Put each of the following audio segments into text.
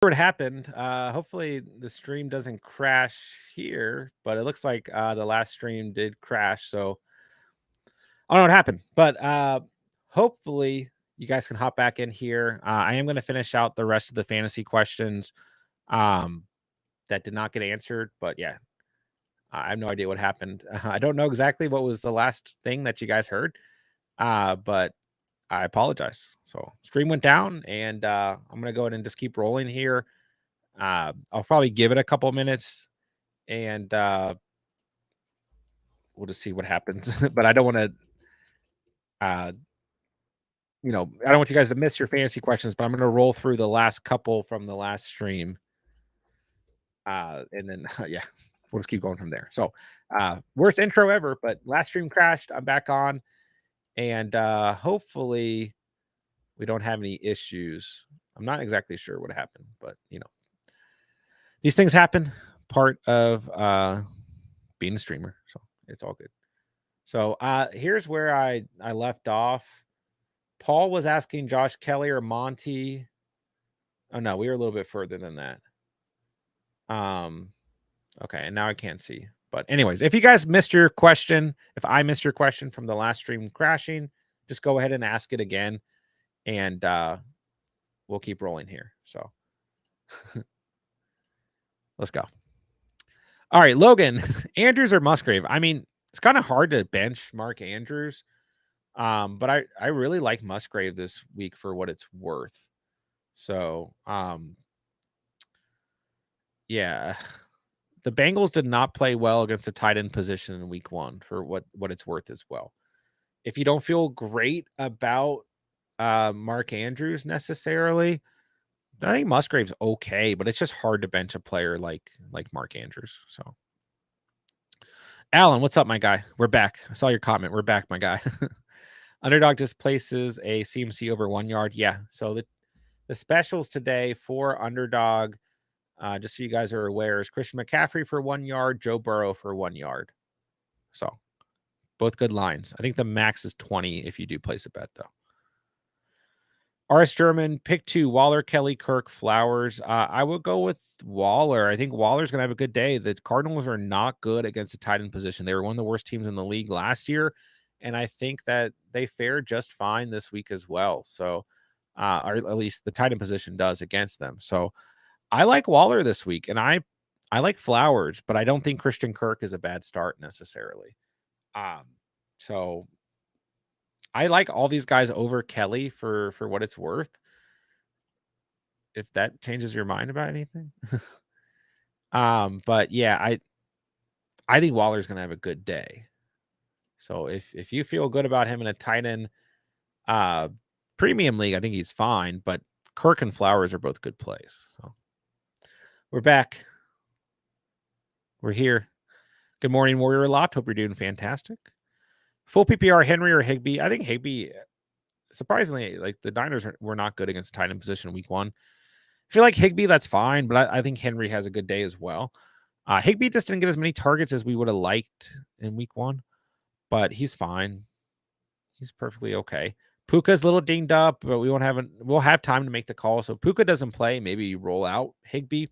What happened. Hopefully the stream doesn't crash here, but it looks like the last stream did crash. So I don't know what happened, but hopefully you guys can hop back in here. I am going to finish out the rest of the fantasy questions that did not get answered, but yeah, I have no idea what happened. I don't know exactly what was the last thing that you guys heard, but I apologize. So stream went down, and I'm going to go ahead and just keep rolling here. I'll probably give it a couple minutes, and we'll just see what happens. But I don't want to, I don't want you guys to miss your fantasy questions. But I'm going to roll through the last couple from the last stream, and then yeah, we'll just keep going from there. So worst intro ever, but last stream crashed. I'm back on, and hopefully we don't have any issues. I'm not exactly sure what happened, but these things happen. Part of being a streamer, so it's all good. So here's where I left off. Paul was asking Josh Kelly or Monty. Oh no, we were a little bit further than that. Okay, and now I can't see. But anyways, if you guys missed your question, if I missed your question from the last stream crashing, just go ahead and ask it again, and we'll keep rolling here. So let's go. All right, Logan, Andrews or Musgrave? I mean, it's kind of hard to bench Mark Andrews. But I really like Musgrave this week for what it's worth. So, yeah, the Bengals did not play well against the tight end position in week 1 for what it's worth as well. If you don't feel great about Mark Andrews necessarily, I think Musgrave's okay, but it's just hard to bench a player like Mark Andrews. So, Alan, what's up, my guy? We're back. I saw your comment. We're back, my guy. Underdog just places a CMC over 1 yard. Yeah. So the specials today for Underdog, just so you guys are aware, is Christian McCaffrey for 1 yard, Joe Burrow for 1 yard. So both good lines. I think the max is 20 if you do place a bet, though. RS German, pick 2, Waller, Kelly, Kirk, Flowers. I would go with Waller. I think Waller's going to have a good day. The Cardinals are not good against the tight end position. They were one of the worst teams in the league last year, and I think that they fared just fine this week as well. So, or at least the tight end position does against them. So I like Waller this week, and I like Flowers, but I don't think Christian Kirk is a bad start necessarily. So I like all these guys over Kelly for what it's worth. If that changes your mind about anything. But yeah, I think Waller's gonna have a good day. So if you feel good about him in a tight end premium league, I think he's fine. But Kirk and Flowers are both good plays. So we're back. We're here. Good morning, Warrior Loft. Hope you're doing fantastic. Full PPR, Henry or Higbee? I think Higbee, surprisingly, like the Niners were not good against tight end position in week 1. If you like Higbee, that's fine, but I think Henry has a good day as well. Higbee just didn't get as many targets as we would have liked in week 1, but he's fine. He's perfectly okay. Puka's a little dinged up, but we'll have time to make the call. So Puka doesn't play, maybe you roll out Higbee.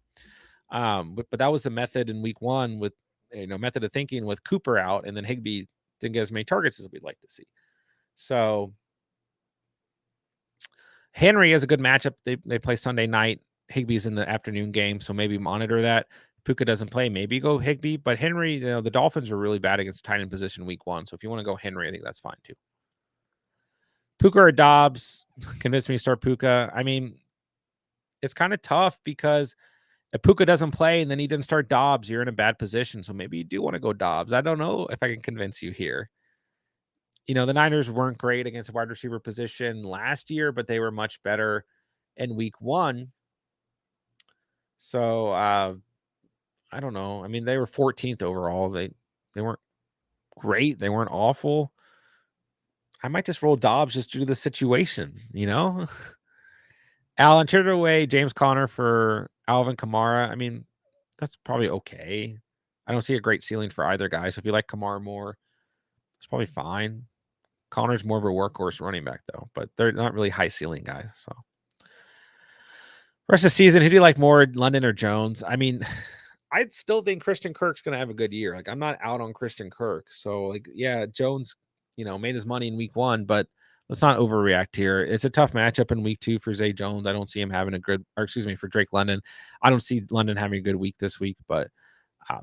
But that was the method in week 1 with method of thinking with Cooper out, and then Higbee didn't get as many targets as we'd like to see. So Henry is a good matchup. They play Sunday night. Higbee's in the afternoon game, so maybe monitor that. Puka doesn't play, maybe go Higbee. But Henry, the Dolphins are really bad against tight end position week 1. So if you want to go Henry, I think that's fine too. Puka or Dobbs, convince me to start Puka. I mean, it's kind of tough because if Puka doesn't play and then he didn't start Dobbs, you're in a bad position. So maybe you do want to go Dobbs. I don't know if I can convince you here. The Niners weren't great against the wide receiver position last year, but they were much better in week 1. So I don't know. I mean, they were 14th overall. They weren't great. They weren't awful. I might just roll Dobbs just due to the situation, Alan, traded away James Conner for Alvin Kamara. I mean, that's probably okay. I don't see a great ceiling for either guy. So if you like Kamara more, it's probably fine. Connor's more of a workhorse running back, though, but they're not really high ceiling guys. So Rest of the season, who do you like more, London or Jones? I mean, I still think Christian Kirk's going to have a good year. Like, I'm not out on Christian Kirk. So, like, yeah, Jones, made his money in week 1, but let's not overreact here. It's a tough matchup in week 2 for Zay Jones. I don't see him having for Drake London. I don't see London having a good week this week, but I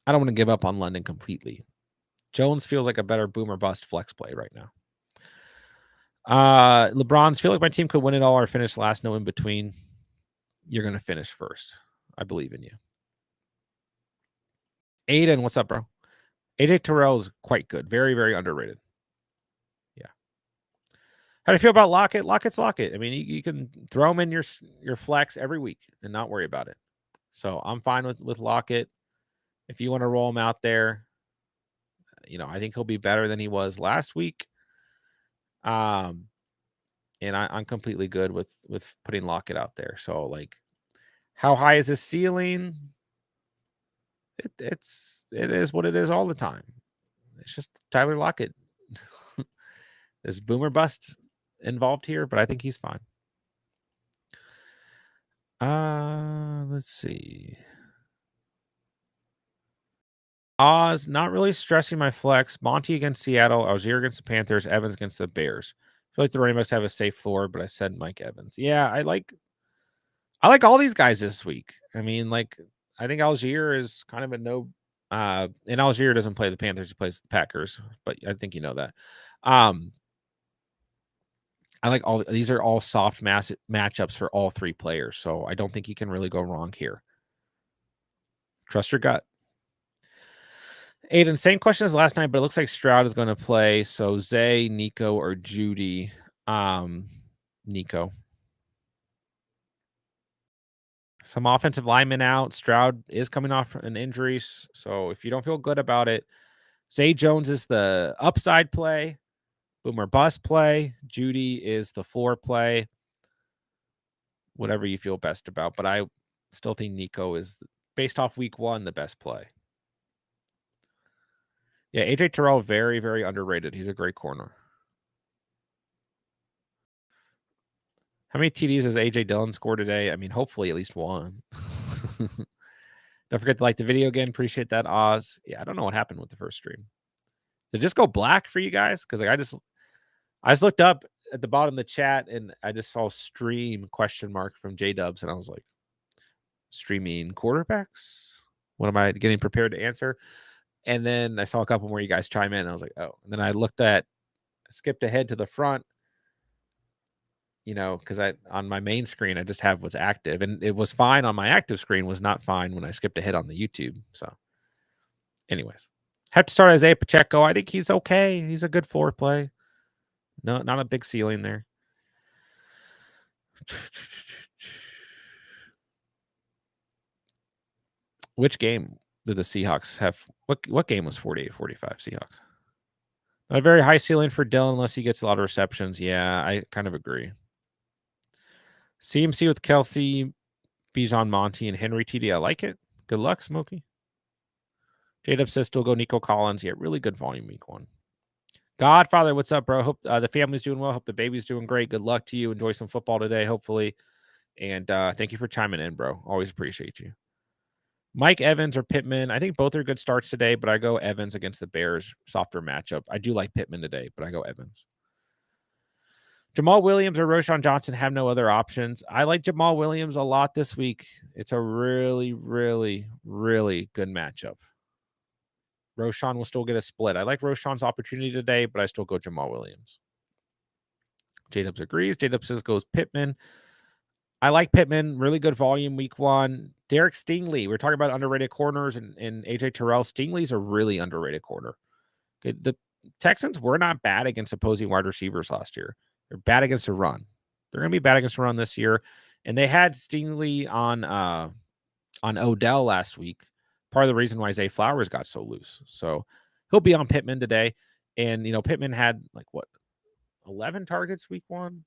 don't want to give up on London completely. Jones feels like a better boom or bust flex play right now. LeBron's feel like my team could win it all or finish last, no in between. You're going to finish first. I believe in you. Aiden, what's up, bro? AJ Terrell is quite good. Very, very underrated. Yeah. How do you feel about Lockett? Lockett's Lockett. I mean, you can throw him in your flex every week and not worry about it. So I'm fine with Lockett. If you want to roll him out there, I think he'll be better than he was last week. And I'm completely good with putting Lockett out there. So, like, how high is his ceiling? It is what it is all the time. It's just Tyler Lockett. There's boomer bust involved here, but I think he's fine. Let's see. Oz, not really stressing my flex. Monty against Seattle, Algier against the Panthers, Evans against the Bears. I feel like the running backs have a safe floor, but I said Mike Evans. Yeah, I like all these guys this week. I mean, like, I think Algier is kind of a no. And Algier doesn't play the Panthers; he plays the Packers. But I think you know that. I like all these are all soft matchups for all 3 players, so I don't think you can really go wrong here. Trust your gut. Aiden, same question as last night, but it looks like Stroud is going to play. So Zay, Nico, or Judy. Nico. Some offensive linemen out. Stroud is coming off an injury, so if you don't feel good about it, Zay Jones is the upside play. Boomer bust play. Judy is the floor play. Whatever you feel best about, but I still think Nico is, based off week 1, the best play. Yeah, AJ Terrell, very, very underrated. He's a great corner. How many TDs has AJ Dillon scored today? I mean, hopefully at least 1. Don't forget to like the video again. Appreciate that, Oz. Yeah, I don't know what happened with the first stream. Did it just go black for you guys? Because, like, I just looked up at the bottom of the chat and I just saw stream ? From J-Dubs, and I was like, streaming quarterbacks? What am I getting prepared to answer? And then I saw a couple more you guys chime in, and I was like, oh. And then I skipped ahead to the front, because on my main screen, I just have what's active. And it was fine on my active screen, was not fine when I skipped ahead on the YouTube. So, anyways, have to start Isaiah Pacheco. I think he's okay. He's a good floor play. No, not a big ceiling there. Which game did the Seahawks have? What game was 48-45 Seahawks? Not a very high ceiling for Dillon unless he gets a lot of receptions. Yeah, I kind of agree. CMC with Kelsey, Bijan, Monty, and Henry TD. I like it. Good luck, Smokey. J-Dub says still go Nico Collins. Yeah, really good volume week 1. Godfather, what's up, bro? Hope the family's doing well. Hope the baby's doing great. Good luck to you. Enjoy some football today, hopefully. And thank you for chiming in, bro. Always appreciate you. Mike Evans or Pittman. I think both are good starts today, but I go Evans against the Bears. Softer matchup. I do like Pittman today, but I go Evans. Jamal Williams or Roschon Johnson have no other options. I like Jamal Williams a lot this week. It's a really, really, really good matchup. Roschon will still get a split. I like Roschon's opportunity today, but I still go Jamal Williams. J-Dubs agrees. J-Dubs says goes Pittman. I like Pittman. Really good volume week 1. Derek Stingley. We're talking about underrated corners and AJ Terrell. Stingley's a really underrated corner. Okay, the Texans were not bad against opposing wide receivers last year. They're bad against the run. They're going to be bad against the run this year. And they had Stingley on Odell last week. Part of the reason why Zay Flowers got so loose. So he'll be on Pittman today. And, Pittman had 11 targets week 1.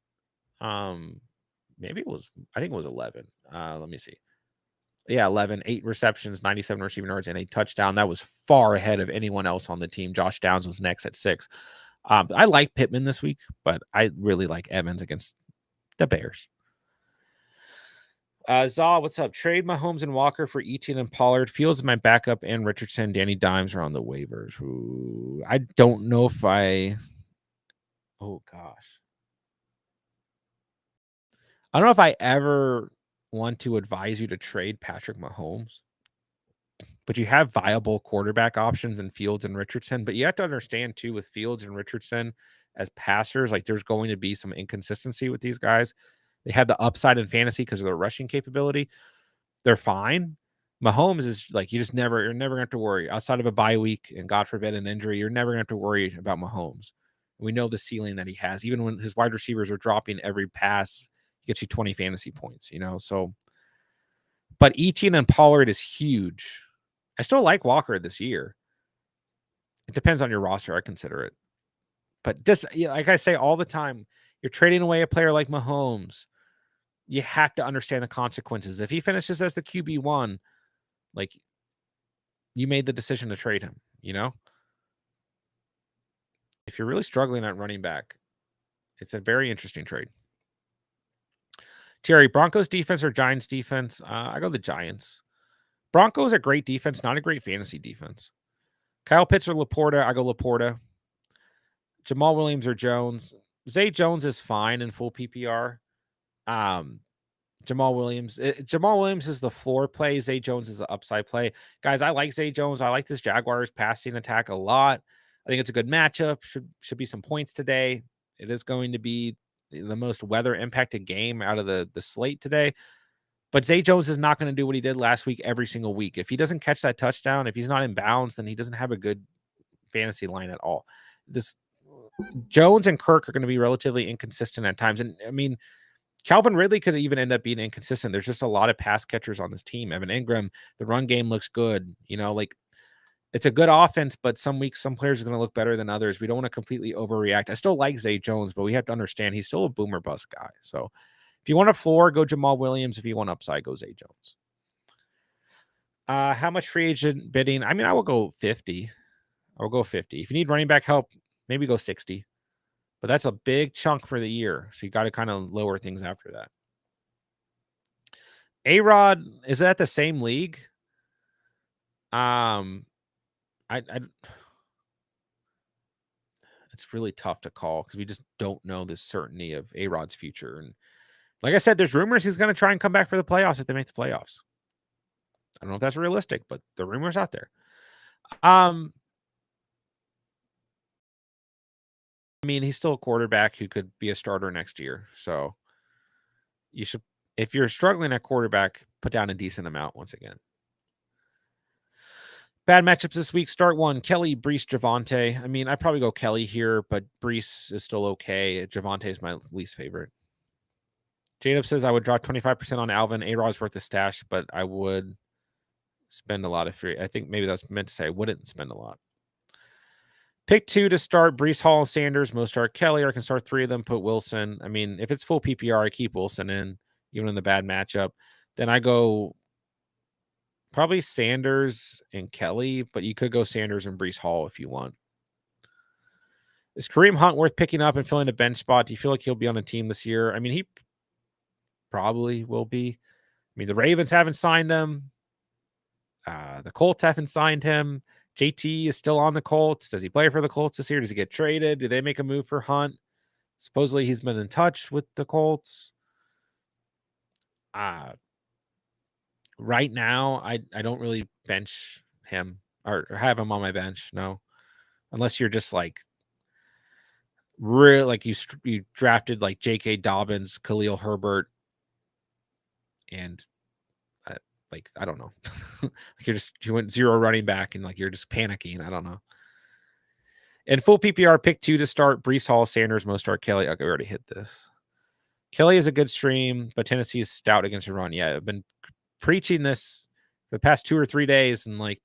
Maybe it was, I think it was 11. Let me see. Yeah, 11, 8 receptions, 97 receiving yards, and a touchdown. That was far ahead of anyone else on the team. Josh Downs was next at 6. I like Pittman this week, but I really like Evans against the Bears. Zaw, what's up? Trade Mahomes and Walker for Etienne and Pollard. Fields is my backup, and Richardson, Danny Dimes are on the waivers. Ooh, I don't know if I. Oh gosh, I don't know if I ever want to advise you to trade Patrick Mahomes, but you have viable quarterback options in Fields and Richardson. But you have to understand too, with Fields and Richardson as passers, like there's going to be some inconsistency with these guys. They have the upside in fantasy because of their rushing capability. They're fine. Mahomes is like you're never gonna have to worry outside of a bye week and God forbid an injury. You're never gonna have to worry about Mahomes. We know the ceiling that he has. Even when his wide receivers are dropping every pass, he gets you 20 fantasy points, So, but Etienne and Pollard is huge. I still like Walker this year. It depends on your roster. I consider it. But just like I say all the time, you're trading away a player like Mahomes. You have to understand the consequences. If he finishes as the QB1, like you made the decision to trade him. If you're really struggling at running back, it's a very interesting trade. Jerry, Broncos defense or Giants defense? I go the Giants. Broncos are great defense, not a great fantasy defense. Kyle Pitts or Laporta? I go Laporta. Jamal Williams or Jones? Zay Jones is fine in full PPR. Jamal Williams is the floor play. Zay Jones is the upside play. Guys, I like Zay Jones. I like this Jaguars passing attack a lot. I think it's a good matchup. Should be some points today. It is going to be the most weather impacted game out of the slate today. But Zay Jones is not going to do what he did last week every single week. If he doesn't catch that touchdown, if he's not in bounds, then he doesn't have a good fantasy line at all. This Jones and Kirk are going to be relatively inconsistent at times. And I mean, Calvin Ridley could even end up being inconsistent. There's just a lot of pass catchers on this team. Evan Ingram, the run game looks good. Like it's a good offense, but some weeks, some players are going to look better than others. We don't want to completely overreact. I still like Zay Jones, but we have to understand he's still a boomer bust guy. So if you want a floor, go Jamal Williams. If you want upside, go Zay Jones. How much free agent bidding? I mean, I will go 50. I will go 50. If you need running back help, maybe go 60. But that's a big chunk for the year. So you got to kind of lower things after that. A-Rod, is that the same league? I it's really tough to call because we just don't know the certainty of A-Rod's future. And like I said, there's rumors he's going to try and come back for the playoffs if they make the playoffs. I don't know if that's realistic, but the rumors out there. I mean, he's still a quarterback who could be a starter next year. So you should, if you're struggling at quarterback, put down a decent amount once again. Bad matchups this week. Start one. Kelly, Brees, Javonte. I mean, I'd probably go Kelly here, but Brees is still okay. Javonte is my least favorite. J-Dub says I would drop 25% on Alvin. A-Rod's worth a stash, but I would spend a lot of free. I think maybe that's meant to say I wouldn't spend a lot. Pick 2 to start. Brees Hall, Sanders, Mostert, Kelly. Or I can start 3 of them, put Wilson. I mean, if it's full PPR, I keep Wilson in, even in the bad matchup. Then I go probably Sanders and Kelly, but you could go Sanders and Brees Hall if you want. Is Kareem Hunt worth picking up and filling a bench spot? Do you feel like he'll be on a team this year? I mean, he probably will be. I mean, the Ravens haven't signed him. The Colts haven't signed him. JT is still on the Colts. Does he play for the Colts this year? Does he get traded? Do they make a move for Hunt? Supposedly he's been in touch with the Colts. Right now, I don't really bench him or have him on my bench. No, unless you're just like real, like you drafted like J.K. Dobbins, Khalil Herbert, and like I don't know, like you went 0 running back and like you're just panicking. I don't know. And full PPR, pick 2 to start. Brees Hall, Sanders, Mostert, Kelly. Okay, we already hit this. Kelly is a good stream, but Tennessee is stout against the run. Yeah, I've been preaching this for the past 2 or 3 days, and like,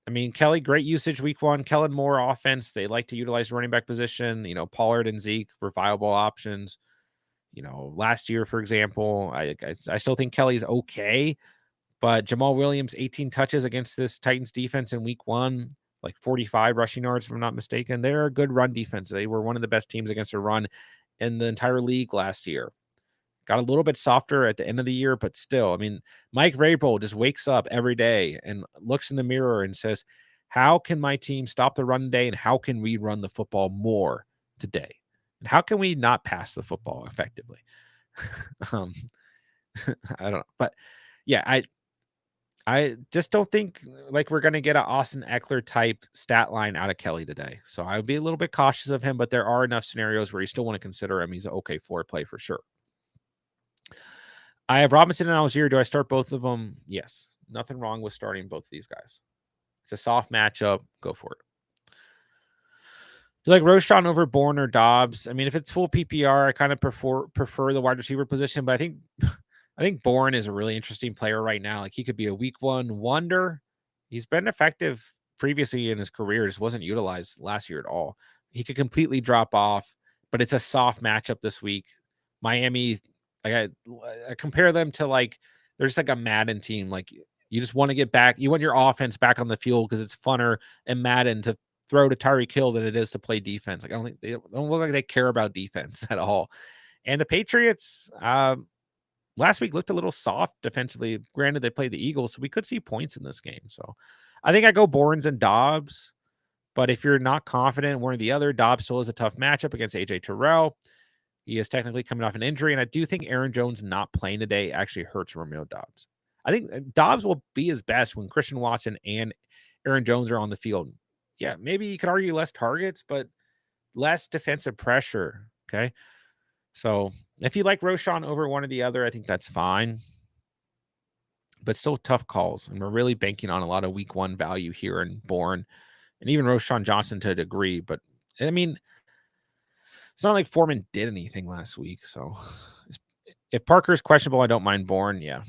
I mean, Kelly, great usage week 1. Kellen Moore offense. They like to utilize the running back position. Pollard and Zeke were viable options. Last year, for example, I still think Kelly's okay, but Jamal Williams, 18 touches against this Titans defense in week 1, like 45 rushing yards, if I'm not mistaken. They're a good run defense. They were one of the best teams against a run in the entire league last year. Got a little bit softer at the end of the year, but still, I mean, Mike Vrabel just wakes up every day and looks in the mirror and says, how can my team stop the run today, and how can we run the football more today? And how can we not pass the football effectively? um, I don't know. But yeah, I just don't think like we're going to get an Austin Eckler type stat line out of Kelly today. So I would be a little bit cautious of him, but there are enough scenarios where you still want to consider him. He's an okay floor play for sure. I have Robinson and Algier. Do I start both of them? Yes. Nothing wrong with starting both of these guys. It's a soft matchup. Go for it. Do you like Roschon over Bourne or Dobbs? I mean, if it's full PPR, I kind of prefer the wide receiver position, but I think Bourne is a really interesting player right now. Like he could be a week one wonder. He's been effective previously in his career, just wasn't utilized last year at all. He could completely drop off, but it's a soft matchup this week. Miami, like I compare them to like they're just like a Madden team. Like you just want to get back, you want your offense back on the field because it's funner in Madden to throw to Tyreek Hill than it is to play defense. Like I don't think they don't look like they care about defense at all. And the Patriots, last week looked a little soft defensively. Granted, they played the Eagles, so we could see points in this game. So I think I go Bournes and Dobbs. But if you're not confident one or the other, Dobbs still is a tough matchup against AJ Terrell. He is technically coming off an injury, and I do think Aaron Jones not playing today actually hurts Romeo Dobbs. I think Dobbs will be his best when Christian Watson and Aaron Jones are on the field. Yeah, maybe you could argue less targets, but less defensive pressure. Okay. So if you like Roschon over one or the other, I think that's fine. But still tough calls. And we're really banking on a lot of week one value here in Bourne and even Roschon Johnson to a degree. But I mean, it's not like Foreman did anything last week. So if Parker's questionable, I don't mind Bourne. Yeah.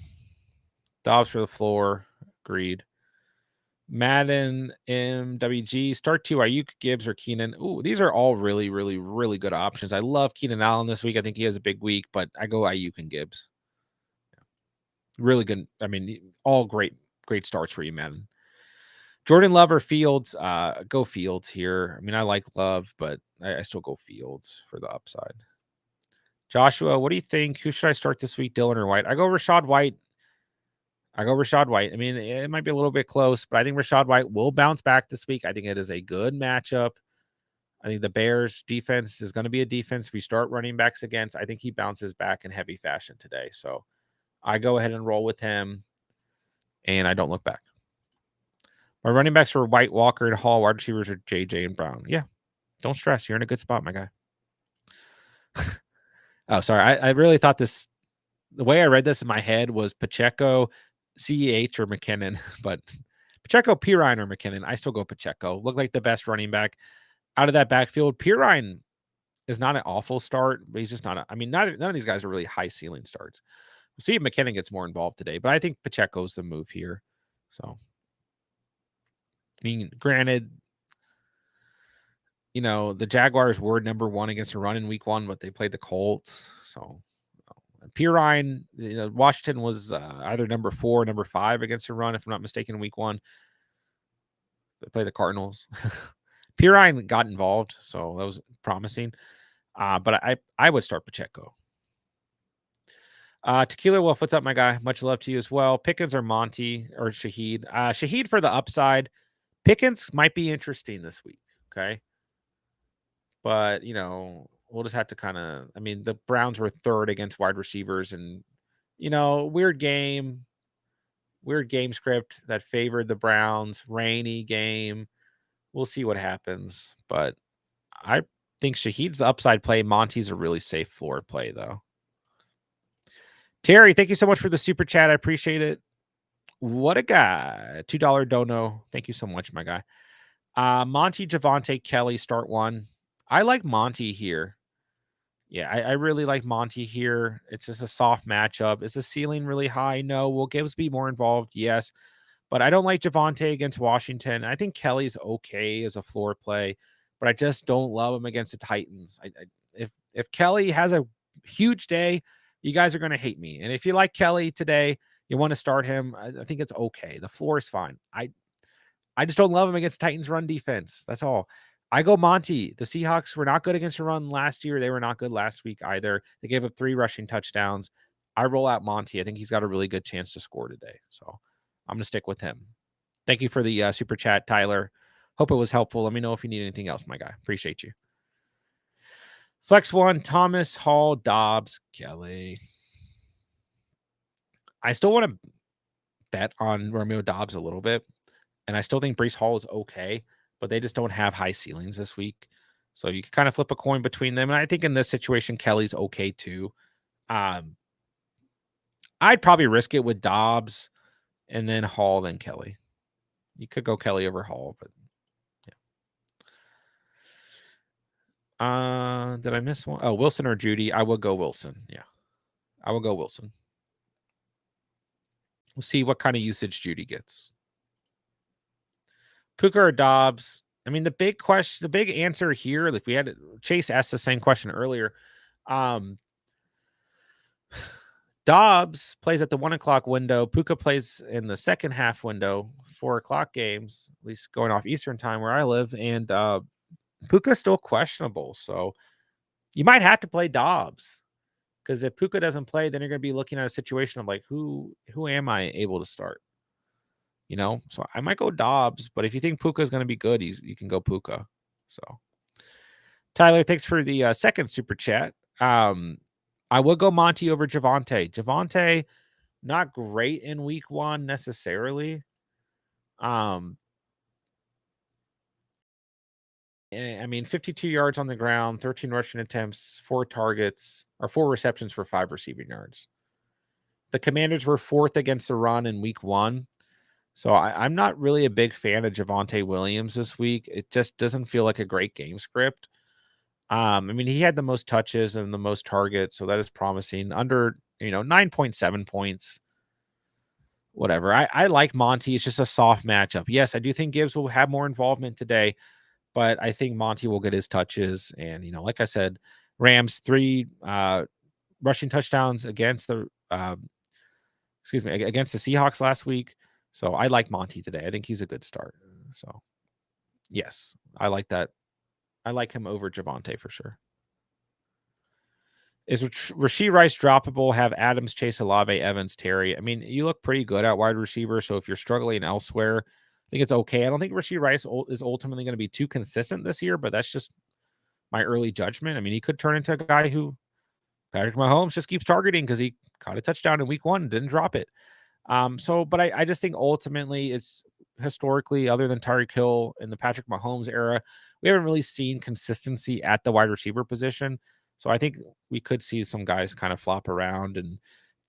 Dobbs for the floor. Agreed. Madden, MWG, start two, Ayuk, Gibbs, or Keenan. Ooh, these are all really, really, really good options. I love Keenan Allen this week. I think he has a big week, but I go Ayuk and Gibbs. Really good. I mean, all great starts for you, Madden. Jordan Love or Fields? Go Fields here. I mean, I like Love, but I still go Fields for the upside. Joshua, what do you think? Who should I start this week, Dylan or White? I go Rachaad White. I mean, it might be a little bit close, but I think Rachaad White will bounce back this week. I think it is a good matchup. I think the Bears defense is going to be a defense we start running backs against. I think he bounces back in heavy fashion today. So I go ahead and roll with him, and I don't look back. My running backs were White, Walker, and Hall. Wide receivers are JJ and Brown. Yeah, don't stress. You're in a good spot, my guy. Oh, sorry. I really thought this, the way I read this in my head was Pacheco, CEH, or McKinnon, but Pacheco, Pirine, or McKinnon. I still go Pacheco. Look like the best running back out of that backfield. Pirine is not an awful start, but he's just not. None of these guys are really high ceiling starts. We'll see if McKinnon gets more involved today, but I think Pacheco's the move here. So, I mean, granted, you know, the Jaguars were number one against the run in week one, but they played the Colts. So, Pirine, you know, Washington was either number 4 or number 5 against the run, if I'm not mistaken, in week one. They play the Cardinals. Pirine got involved, so that was promising. But I would start Pacheco. Tequila Wolf, what's up, my guy? Much love to you as well. Pickens or Monty or Shaheed? Shaheed for the upside. Pickens might be interesting this week, okay? But, you know, we'll just have to kind of, I mean, the Browns were third against wide receivers and, you know, weird game script that favored the Browns, rainy game. We'll see what happens. But I think Shaheed's the upside play. Monty's a really safe floor play, though. Terry, thank you so much for the super chat. I appreciate it. What a guy. $2 dono. Thank you so much, my guy. Monty, Javonte, Kelly, start one. I like Monty here. Yeah, I really like Monty here. It's just a soft matchup. Is the ceiling really high? No. Will Gibbs be more involved? Yes. But I don't like Javonte against Washington. I think Kelly's okay as a floor play, but I just don't love him against the Titans. If Kelly has a huge day, you guys are going to hate me. And if you like Kelly today, you want to start him, I think it's okay. The floor is fine. I just don't love him against Titans run defense. That's all. I go Monty. The Seahawks were not good against the run last year. They were not good last week either. They gave up 3 rushing touchdowns. I roll out Monty. I think he's got a really good chance to score today. So I'm going to stick with him. Thank you for the super chat, Tyler. Hope it was helpful. Let me know if you need anything else, my guy. Appreciate you. Flex 1, Thomas, Hall, Dobbs, Kelly. I still want to bet on Romeo Dobbs a little bit. And I still think Breece Hall is okay, but they just don't have high ceilings this week. So you can kind of flip a coin between them. And I think in this situation, Kelly's okay too. I'd probably risk it with Dobbs and then Hall, then Kelly. You could go Kelly over Hall, but yeah. Did I miss one? Oh, Wilson or Judy? I will go Wilson. Yeah, I will go Wilson. We'll see what kind of usage Judy gets. Puka or Dobbs? I mean, the big question, the big answer here, like we had Chase asked the same question earlier. Dobbs plays at the 1 o'clock window. Puka plays in the second half window, 4 o'clock games, at least going off Eastern time where I live. And Puka's still questionable. So you might have to play Dobbs, because if Puka doesn't play, then you're going to be looking at a situation of like, who am I able to start? You know, so I might go Dobbs, but if you think Puka is going to be good, you can go Puka. So Tyler, thanks for the second super chat. I would go Monty over Javonte. Javonte, not great in week 1 necessarily. I mean, 52 yards on the ground, 13 rushing attempts, 4 targets, or 4 receptions for 5 receiving yards. The Commanders were 4th against the run in week 1. So I'm not really a big fan of Javonte Williams this week. It just doesn't feel like a great game script. I mean, he had the most touches and the most targets, so that is promising. Under, 9.7 points. Whatever. I like Monty. It's just a soft matchup. Yes, I do think Gibbs will have more involvement today, but I think Monty will get his touches. And, like I said, Rams 3 rushing touchdowns against the against the Seahawks last week. So I like Monty today. I think he's a good start. So yes, I like that. I like him over Javonte for sure. Is Rashee Rice droppable? Have Adams, Chase, Olave, Evans, Terry. I mean, you look pretty good at wide receiver. So if you're struggling elsewhere, I think it's okay. I don't think Rashee Rice is ultimately going to be too consistent this year, but that's just my early judgment. I mean, he could turn into a guy who Patrick Mahomes just keeps targeting because he caught a touchdown in week 1 and didn't drop it. But I just think ultimately it's historically, other than Tyreek Hill in the Patrick Mahomes era, we haven't really seen consistency at the wide receiver position. So I think we could see some guys kind of flop around, and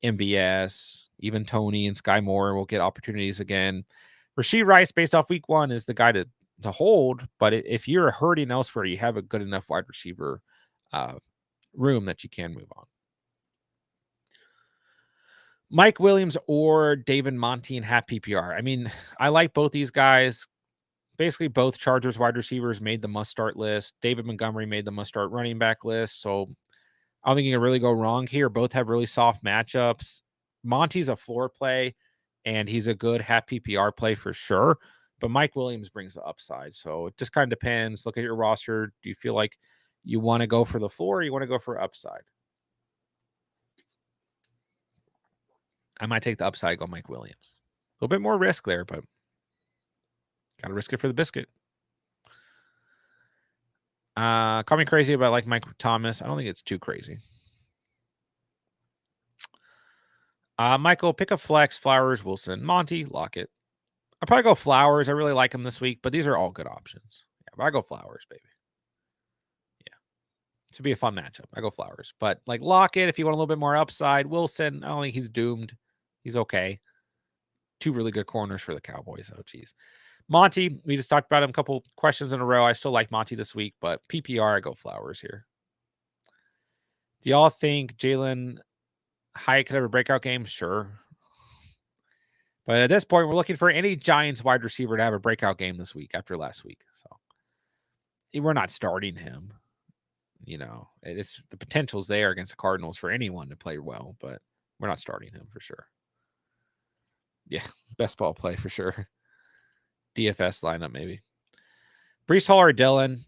MVS, even Tony and Sky Moore will get opportunities again. Rashee Rice, based off week 1, is the guy to hold. But if you're hurting elsewhere, you have a good enough wide receiver room that you can move on. Mike Williams or David Monty in half PPR. I mean, I like both these guys. Basically, both Chargers wide receivers made the must-start list. David Montgomery made the must-start running back list. So I don't think you can really go wrong here. Both have really soft matchups. Monty's a floor play, and he's a good half PPR play for sure. But Mike Williams brings the upside. So it just kind of depends. Look at your roster. Do you feel like you want to go for the floor, or you want to go for upside? I might take the upside, go Mike Williams. A little bit more risk there, but got to risk it for the biscuit. Call me crazy about like Mike Thomas. I don't think it's too crazy. Michael, pick a flex, Flowers, Wilson, Monty, Lockett. I'll probably go Flowers. I really like him this week, but these are all good options. Yeah, but I go Flowers, baby. Yeah. It should be a fun matchup. I go Flowers. But like Lockett, if you want a little bit more upside, Wilson, I don't think he's doomed. He's okay. 2 really good corners for the Cowboys. Oh, geez. Monty, we just talked about him a couple questions in a row. I still like Monty this week, but PPR, I go Flowers here. Do y'all think Jalen Hyatt could have a breakout game? Sure. But at this point, we're looking for any Giants wide receiver to have a breakout game this week after last week. So we're not starting him. It's the potential's there against the Cardinals for anyone to play well, but we're not starting him for sure. Yeah, best ball play for sure. DFS lineup, maybe. Breece Hall or Dillon?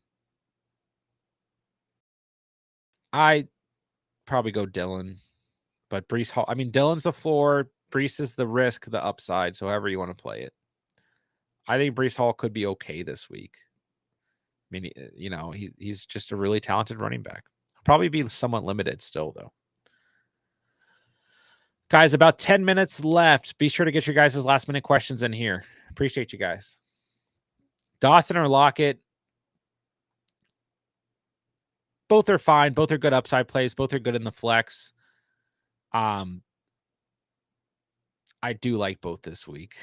I probably go Dylan, but Breece Hall. I mean, Dylan's the floor. Breece is the risk, the upside. So however you want to play it. I think Breece Hall could be okay this week. I mean, he's just a really talented running back. Probably be somewhat limited still, though. Guys, about 10 minutes left. Be sure to get your guys' last minute questions in here. Appreciate you guys. Dotson or Lockett. Both are fine. Both are good upside plays. Both are good in the flex. I do like both this week.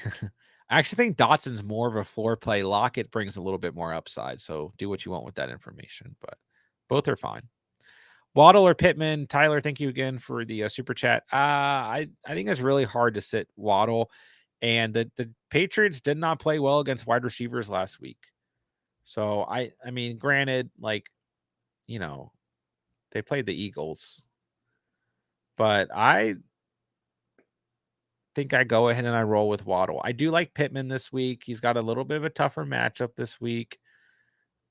I actually think Dotson's more of a floor play. Lockett brings a little bit more upside. So do what you want with that information. But both are fine. Waddle or Pittman? Tyler, thank you again for the super chat. I think it's really hard to sit Waddle. And the Patriots did not play well against wide receivers last week. So, I mean, granted, like, they played the Eagles. But I think I go ahead and I roll with Waddle. I do like Pittman this week. He's got a little bit of a tougher matchup this week.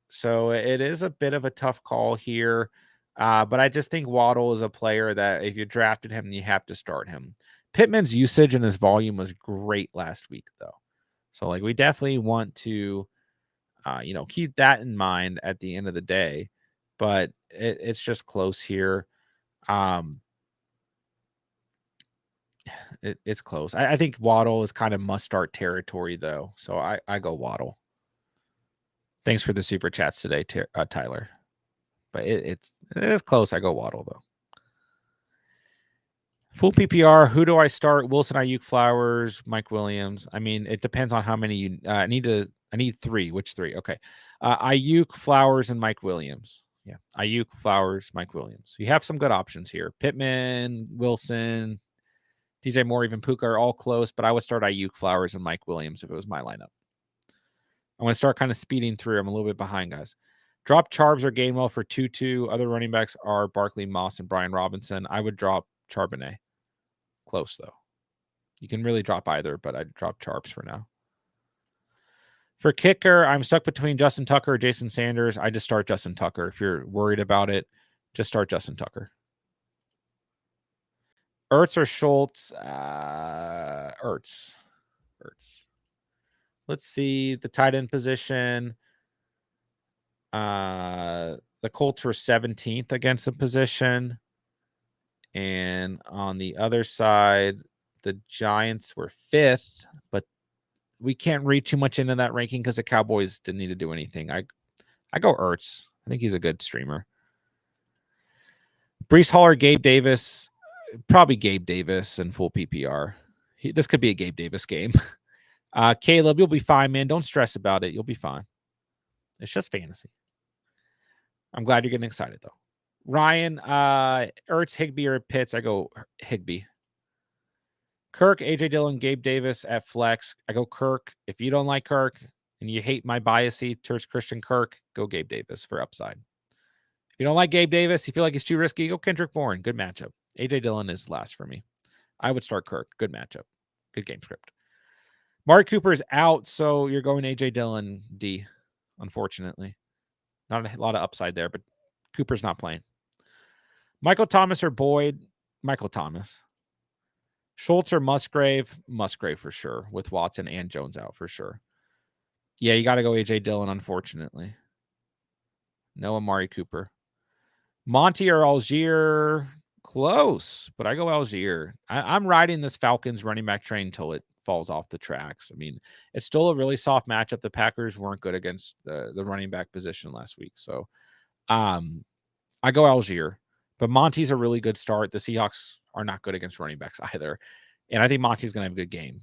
So it is a bit of a tough call here. But I just think Waddle is a player that if you drafted him, you have to start him. Pittman's usage and his volume was great last week, though. So, like, we definitely want to, keep that in mind at the end of the day. But it's just close here. It's close. I think Waddle is kind of must-start territory, though. So I go Waddle. Thanks for the super chats today, Tyler. But it is close. I go Waddle, though. Full PPR. Who do I start? Wilson, Ayuk, Flowers, Mike Williams. I mean, it depends on how many you. I need 3. Which 3? Okay. Ayuk, Flowers, and Mike Williams. Yeah. Ayuk, Flowers, Mike Williams. You have some good options here. Pittman, Wilson, DJ Moore, even Puka are all close, but I would start Ayuk, Flowers, and Mike Williams if it was my lineup. I'm going to start kind of speeding through. I'm a little bit behind, guys. Drop Charbs or Gainwell for 2-2. Other running backs are Barkley, Moss, and Brian Robinson. I would drop Charbonnet. Close, though. You can really drop either, but I'd drop Charbs for now. For kicker, I'm stuck between Justin Tucker or Jason Sanders. I just start Justin Tucker. If you're worried about it, just start Justin Tucker. Ertz or Schultz? Ertz. Let's see the tight end position. The Colts were 17th against the position. And on the other side, the Giants were 5th, but we can't read too much into that ranking because the Cowboys didn't need to do anything. I go Ertz. I think he's a good streamer. Breece Hall or Gabe Davis? Probably Gabe Davis in full PPR. This could be a Gabe Davis game. Caleb, you'll be fine, man. Don't stress about it. You'll be fine. It's just fantasy. I'm glad you're getting excited, though. Ryan, Ertz, Higbee, or Pitts? I go Higbee. Kirk, AJ Dillon, Gabe Davis at flex. I go Kirk. If you don't like Kirk and you hate my biasy towards Christian Kirk, go Gabe Davis for upside. If you don't like Gabe Davis, you feel like he's too risky, go Kendrick Bourne. Good matchup. AJ Dillon is last for me. I would start Kirk. Good matchup. Good game script. Mark Cooper is out, so you're going AJ Dillon D, unfortunately. Not a lot of upside there, but Cooper's not playing. Michael Thomas or Boyd? Michael Thomas. Schultz or Musgrave? Musgrave for sure, with Watson and Jones out for sure. Yeah, you got to go AJ Dillon, unfortunately. No Amari Cooper. Monty or Algier? Close, but I go Algier. I'm riding this Falcons running back train until it falls off the tracks. I mean, it's still a really soft matchup. The Packers weren't good against the running back position last week. So I go Algier. But Monty's a really good start. The Seahawks are not good against running backs either. And I think Monty's going to have a good game.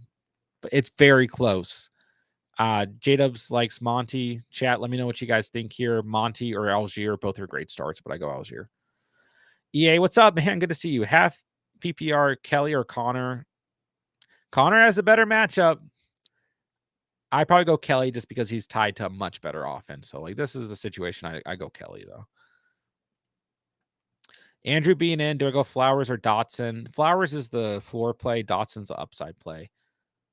But it's very close. J-Dubs likes Monty. Chat, let me know what you guys think here. Monty or Algier, both are great starts, but I go Algier. EA, what's up, man? Good to see you. Half PPR, Kelly or Connor? Connor has a better matchup. I probably go Kelly just because he's tied to a much better offense. So, like, this is the situation I go Kelly, though. Andrew being in, do I go Flowers or Dotson? Flowers is the floor play. Dotson's the upside play.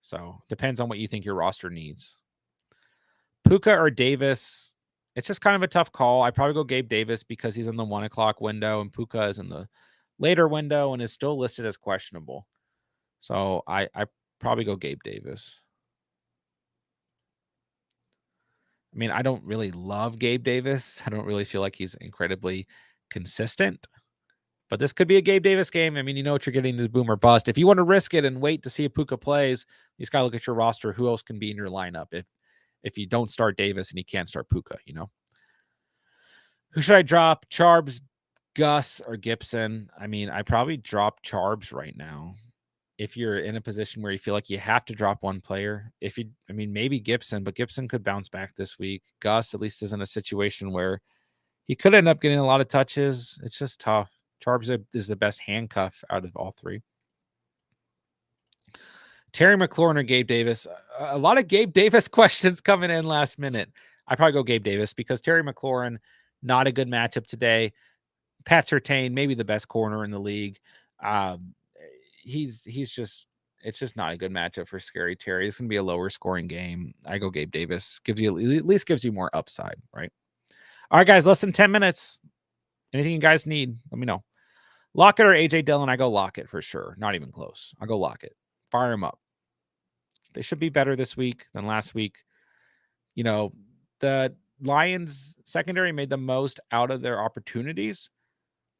So, depends on what you think your roster needs. Puka or Davis? It's just kind of a tough call. I probably go Gabe Davis because he's in the 1 o'clock window and Puka is in the later window and is still listed as questionable. So I probably go Gabe Davis. I mean, I don't really love Gabe Davis. I don't really feel like he's incredibly consistent. But this could be a Gabe Davis game. I mean, you know what you're getting is boom or bust. If you want to risk it and wait to see if Puka plays, you just got to look at your roster. Who else can be in your lineup if you don't start Davis and you can't start Puka, you know? Who should I drop? Charbs, Gus, or Gibson? I mean, I probably drop Charbs right now. If you're in a position where you feel like you have to drop one player, maybe Gibson, but Gibson could bounce back this week. Gus at least is in a situation where he could end up getting a lot of touches. It's just tough. Charbs is the best handcuff out of all three. Terry McLaurin or Gabe Davis? A lot of Gabe Davis questions coming in last minute. I probably go Gabe Davis because Terry McLaurin, not a good matchup today. Pat Surtain, maybe the best corner in the league. He's just it's just not a good matchup for Scary Terry. It's gonna be a lower scoring game. I go Gabe Davis. At least gives you more upside, right? All right, guys, less than 10 minutes. Anything you guys need, let me know. Lockett or AJ Dillon? I go Lockett for sure. Not even close. I'll go Lockett. Fire him up. They should be better this week than last week. You know, the Lions secondary made the most out of their opportunities,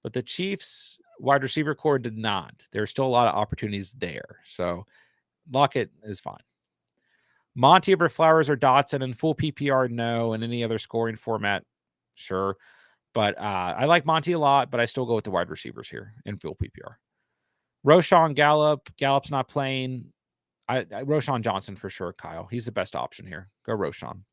but the Chiefs wide receiver core did not. There's still a lot of opportunities there. So Lockett is fine. Monty over Flowers or Dotson in full PPR? No. In any other scoring format? Sure. But I like Monty a lot, but I still go with the wide receivers here in full PPR. Roshan Gallup. Gallup's not playing. Roshan Johnson for sure, Kyle. He's the best option here. Go Roshan.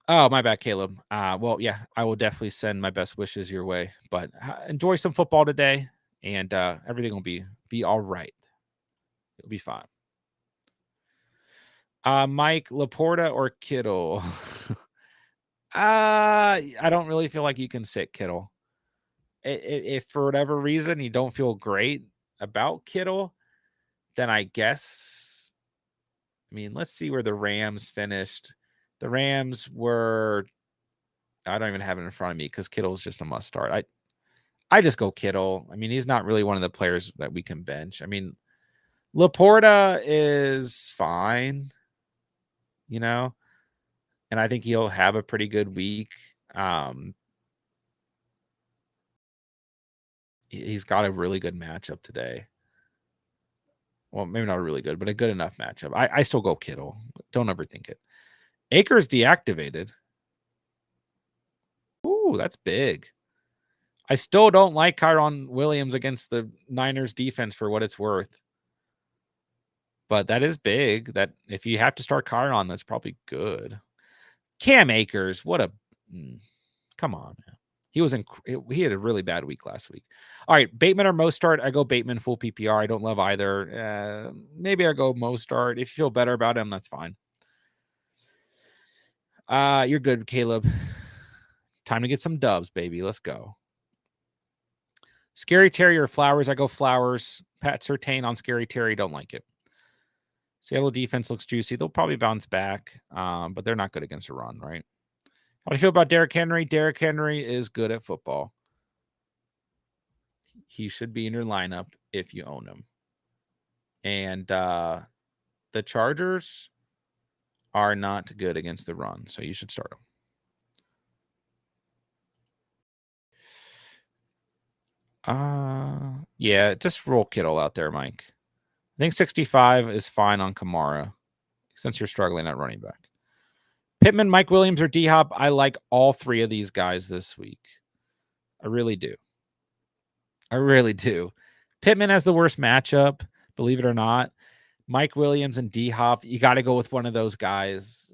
Oh, my bad, Caleb. Well, yeah, I will definitely send my best wishes your way. But enjoy some football today, and everything will be all right. It'll be fine. Mike, Laporta or Kittle? I don't really feel like you can sit Kittle. If for whatever reason you don't feel great about Kittle, then I guess. I mean, let's see where the Rams finished. The Rams were. I don't even have it in front of me because Kittle's just a must start. I just go Kittle. I mean, he's not really one of the players that we can bench. I mean, Laporta is fine, you know, and I think he'll have a pretty good week. He's got a really good matchup today. Well, maybe not really good, but a good enough matchup. I still go Kittle. Don't overthink it. Akers deactivated. Ooh, that's big. I still don't like Kyron Williams against the Niners defense for what it's worth. But that is big. That if you have to start Kyron, that's probably good. Cam Akers, what a come on, man. He had a really bad week last week. All right, Bateman or Mostart? I go Bateman full PPR. I don't love either. Maybe I go Mostart. If you feel better about him, that's fine. You're good, Caleb. Time to get some dubs, baby. Let's go. Scary Terry or Flowers? I go Flowers. Pat Surtain on Scary Terry. Don't like it. Seattle defense looks juicy. They'll probably bounce back, but they're not good against a run, right? How do you feel about Derrick Henry? Derrick Henry is good at football. He should be in your lineup if you own him. And the Chargers are not good against the run, so you should start them. Yeah, just roll Kittle out there, Mike. I think 65 is fine on Kamara since you're struggling at running back. Pittman, Mike Williams, or D-Hop? I like all three of these guys this week. I really do. I really do. Pittman has the worst matchup, believe it or not. Mike Williams and D-Hop, you got to go with one of those guys.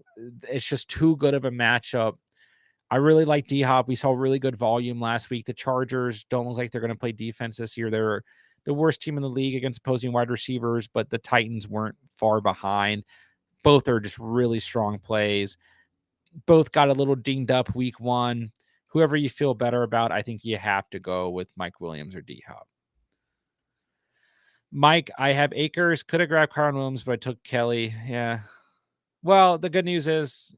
It's just too good of a matchup. I really like D-Hop. We saw really good volume last week. The Chargers don't look like they're going to play defense this year. They're the worst team in the league against opposing wide receivers, but the Titans weren't far behind. Both are just really strong plays. Both got a little dinged up week one. Whoever you feel better about, I think you have to go with Mike Williams or D-Hop. Mike, I have Akers. Could have grabbed Kyron Williams, but I took Kelly. Yeah. Well, the good news is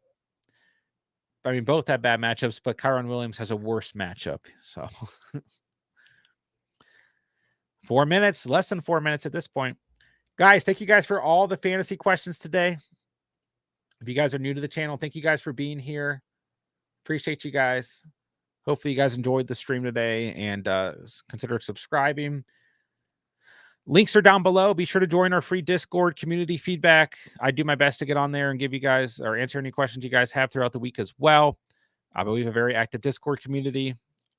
I mean, both have bad matchups, but Kyron Williams has a worse matchup. So 4 minutes, less than 4 minutes at this point. Guys, thank you guys for all the fantasy questions today. If you guys are new to the channel, thank you guys for being here. Appreciate you guys. Hopefully you guys enjoyed the stream today and consider subscribing. Links are down below. Be sure to join our free Discord community feedback. I do my best to get on there and give you guys or answer any questions you guys have throughout the week as well. But we have a very active Discord community.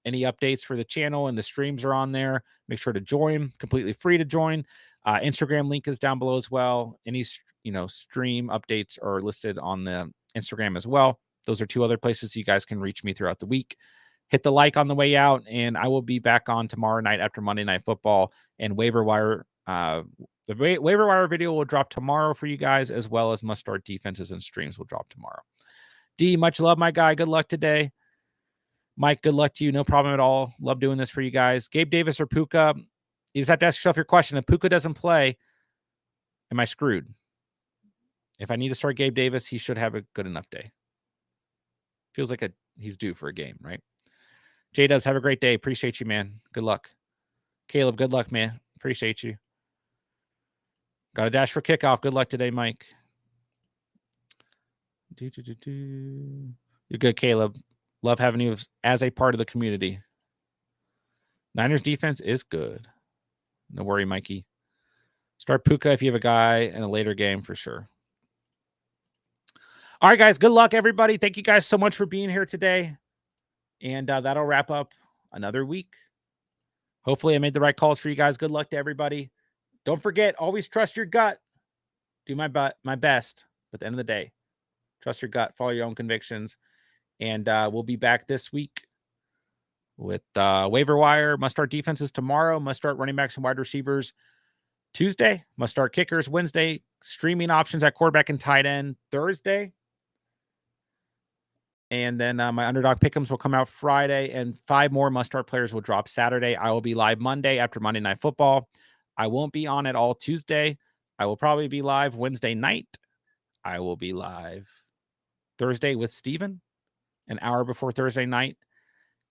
Any updates for the channel and the streams are on there. Make sure to join. Completely free to join. Instagram link is down below as well. Any stream updates are listed on the Instagram as well. Those are two other places you guys can reach me throughout the week. Hit the like on the way out, and I will be back on tomorrow night after Monday Night Football and waiver wire. The waiver wire video will drop tomorrow for you guys, as well as must start defenses and streams will drop tomorrow. D, much love, my guy. Good luck today. Mike, good luck to you. No problem at all. Love doing this for you guys. Gabe Davis or Puka? You just have to ask yourself your question. If Puka doesn't play, am I screwed? If I need to start Gabe Davis, he should have a good enough day. Feels like he's due for a game, right? J-Dubs, have a great day. Appreciate you, man. Good luck. Caleb, good luck, man. Appreciate you. Got a dash for kickoff. Good luck today, Mike. You're good, Caleb. Love having you as a part of the community. Niners defense is good. No worry, Mikey. Start Puka if you have a guy in a later game for sure. All right, guys. Good luck, everybody. Thank you guys so much for being here today. And that'll wrap up another week. Hopefully I made the right calls for you guys. Good luck to everybody. Don't forget, always trust your gut. Do my best. But at the end of the day, trust your gut. Follow your own convictions. And we'll be back this week with waiver wire. Must start defenses tomorrow. Must start running backs and wide receivers Tuesday. Must start kickers Wednesday. Streaming options at quarterback and tight end Thursday. And then my Underdog Pick'ems will come out Friday, and 5 more must-start players will drop Saturday. I will be live Monday after Monday Night Football. I won't be on at all Tuesday. I will probably be live Wednesday night. I will be live Thursday with Steven, an hour before Thursday night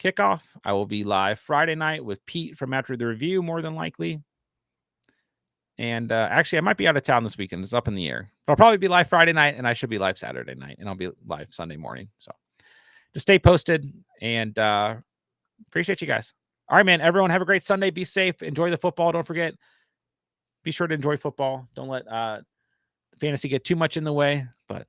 kickoff. I will be live Friday night with Pete from After the Review, more than likely. And actually, I might be out of town this weekend. It's up in the air. But I'll probably be live Friday night, and I should be live Saturday night, and I'll be live Sunday morning. So to stay posted, and appreciate you guys. All right, man. Everyone have a great Sunday. Be safe. Enjoy the football. Don't forget, be sure to enjoy football. Don't let fantasy get too much in the way, but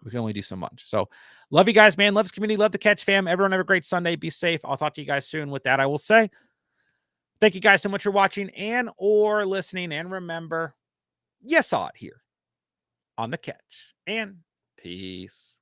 we can only do so much. So love you guys, man. Loves community. Love the Catch fam. Everyone have a great Sunday. Be safe. I'll talk to you guys soon. With that, I will say thank you guys so much for watching and or listening. And remember, you saw it here on the Catch. And peace.